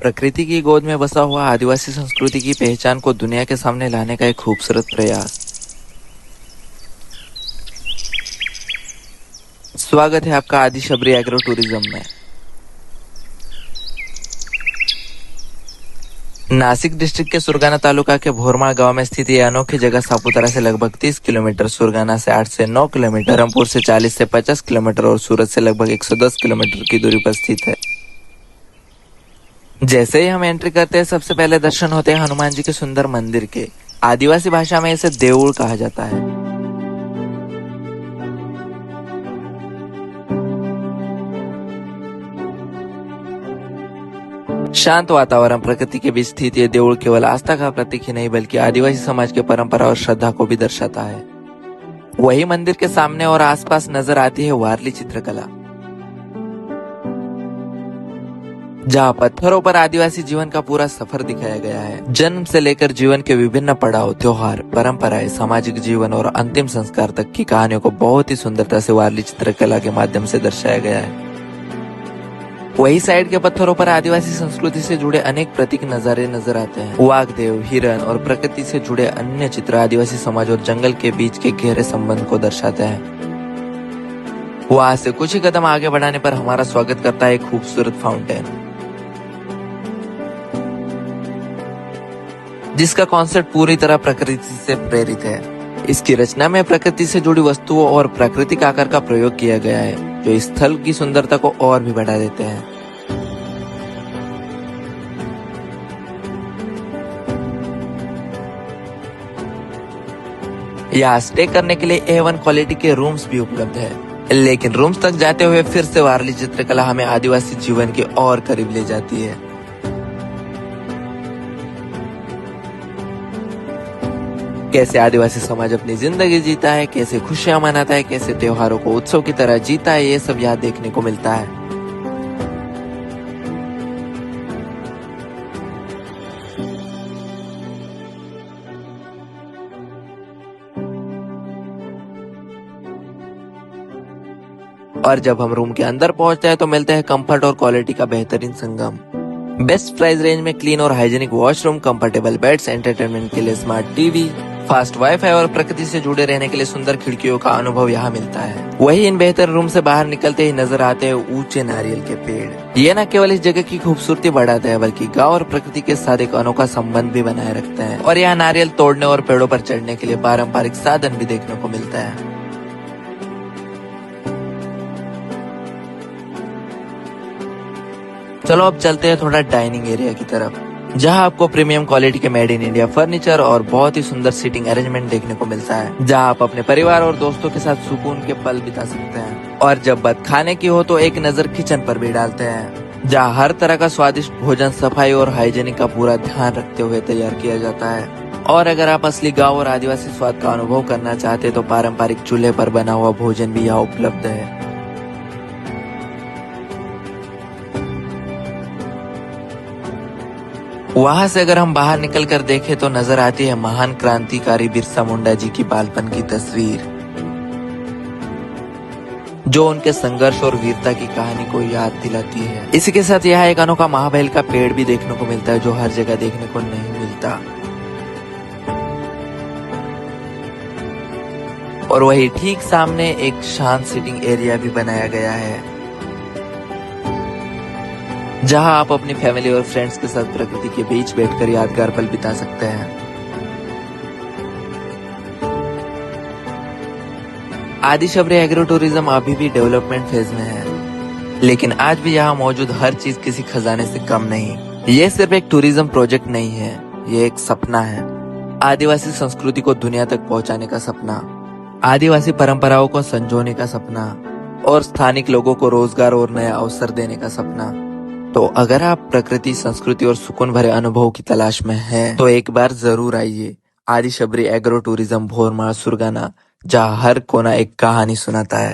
प्रकृति की गोद में बसा हुआ आदिवासी संस्कृति की पहचान को दुनिया के सामने लाने का एक खूबसूरत प्रयास। स्वागत है आपका आदि शबरी एग्रो टूरिज्म में। नासिक डिस्ट्रिक्ट के सुरगाना तालुका के भोरमाळ गांव में स्थित ये अनोखी जगह सापुतारा से लगभग 30 किलोमीटर, सुरगाना से 8 से 9 किलोमीटर, धर्मपुर से 40 से 50 किलोमीटर और सूरत से लगभग 110 किलोमीटर की दूरी पर स्थित है। जैसे ही हम एंट्री करते हैं, सबसे पहले दर्शन होते हैं हनुमान जी के सुंदर मंदिर के। आदिवासी भाषा में इसे देऊळ कहा जाता है। शांत वातावरण, प्रकृति के बीच स्थित ये देऊळ केवल आस्था का प्रतीक ही नहीं बल्कि आदिवासी समाज के परंपरा और श्रद्धा को भी दर्शाता है। वही मंदिर के सामने और आसपास नजर आती है वारली चित्रकला, जहाँ पत्थरों पर आदिवासी जीवन का पूरा सफर दिखाया गया है। जन्म से लेकर जीवन के विभिन्न पड़ाव, त्योहार, परंपराएं, सामाजिक जीवन और अंतिम संस्कार तक की कहानियों को बहुत ही सुंदरता से वारली चित्रकला के माध्यम से दर्शाया गया है। वही साइड के पत्थरों पर आदिवासी संस्कृति से जुड़े अनेक प्रतीक नजारे नजर आते हैं। वाघदेव, हिरन और प्रकृति से जुड़े अन्य चित्र आदिवासी समाज और जंगल के बीच के गहरे संबंध को दर्शाते हैं। वहां से कुछ ही कदम आगे बढ़ाने पर हमारा स्वागत करता है एक खूबसूरत फाउंटेन, जिसका कॉन्सेप्ट पूरी तरह प्रकृति से प्रेरित है। इसकी रचना में प्रकृति से जुड़ी वस्तुओं और प्राकृतिक आकार का प्रयोग किया गया है, जो इस स्थल की सुंदरता को और भी बढ़ा देते हैं। यहाँ स्टे करने के लिए A1 क्वालिटी के रूम्स भी उपलब्ध है, लेकिन रूम्स तक जाते हुए फिर से वारली चित्रकला हमें आदिवासी जीवन के और करीब ले जाती है। कैसे आदिवासी समाज अपनी जिंदगी जीता है, कैसे खुशियां मनाता है, कैसे त्योहारों को उत्सव की तरह जीता है, ये सब यहाँ देखने को मिलता है। और जब हम रूम के अंदर पहुंचते हैं तो मिलते हैं कंफर्ट और क्वालिटी का बेहतरीन संगम। बेस्ट प्राइस रेंज में क्लीन और hygienic washroom, comfortable beds, entertainment के लिए स्मार्ट टीवी, फास्ट वाईफाई और प्रकृति से जुड़े रहने के लिए सुंदर खिड़कियों का अनुभव यहाँ मिलता है। वही इन बेहतर रूम से बाहर निकलते ही नजर आते हैं ऊंचे नारियल के पेड़। ये न केवल इस जगह की खूबसूरती बढ़ाते हैं बल्कि गांव और प्रकृति के साथ एक अनोखा संबंध भी बनाए रखते हैं। और यहाँ नारियल तोड़ने और पेड़ों पर चढ़ने के लिए पारंपरिक साधन भी देखने को मिलता है। चलो अब चलते हैं थोड़ा डाइनिंग एरिया की तरफ, जहां आपको प्रीमियम क्वालिटी के मेड इन इंडिया फर्नीचर और बहुत ही सुंदर सीटिंग अरेंजमेंट देखने को मिलता है, जहां आप अपने परिवार और दोस्तों के साथ सुकून के पल बिता सकते हैं। और जब बात खाने की हो तो एक नजर किचन पर भी डालते हैं, जहां हर तरह का स्वादिष्ट भोजन सफाई और हाइजीनिक का पूरा ध्यान रखते हुए तैयार किया जाता है। और अगर आप असली गाँव और आदिवासी स्वाद का अनुभव करना चाहते तो पारंपरिक चूल्हे पर बना हुआ भोजन भी यहाँ उपलब्ध है। वहां से अगर हम बाहर निकल कर देखें तो नजर आती है महान क्रांतिकारी बिरसा मुंडा जी की बालपन की तस्वीर, जो उनके संघर्ष और वीरता की कहानी को याद दिलाती है। इसी के साथ यहाँ एक अनोखा महाबेल का पेड़ भी देखने को मिलता है, जो हर जगह देखने को नहीं मिलता। और वही ठीक सामने एक शांत सिटिंग एरिया भी बनाया गया है, जहां आप अपनी फैमिली और फ्रेंड्स के साथ प्रकृति के बीच बैठकर यादगार पल बिता सकते हैं। आदि शबरी एग्रो टूरिज्म अभी भी डेवलपमेंट फेज में है, लेकिन आज भी यहाँ मौजूद हर चीज किसी खजाने से कम नहीं। ये सिर्फ एक टूरिज्म प्रोजेक्ट नहीं है, ये एक सपना है। आदिवासी संस्कृति को दुनिया तक पहुंचाने का सपना, आदिवासी परंपराओं को संजोने का सपना और स्थानिक लोगों को रोजगार और नया अवसर देने का सपना। तो अगर आप प्रकृति, संस्कृति और सुकून भरे अनुभव की तलाश में हैं, तो एक बार जरूर आइए आदि शबरी एग्रो टूरिज्म भोरमाळ सुरगाना, जहाँ हर कोना एक कहानी सुनाता है।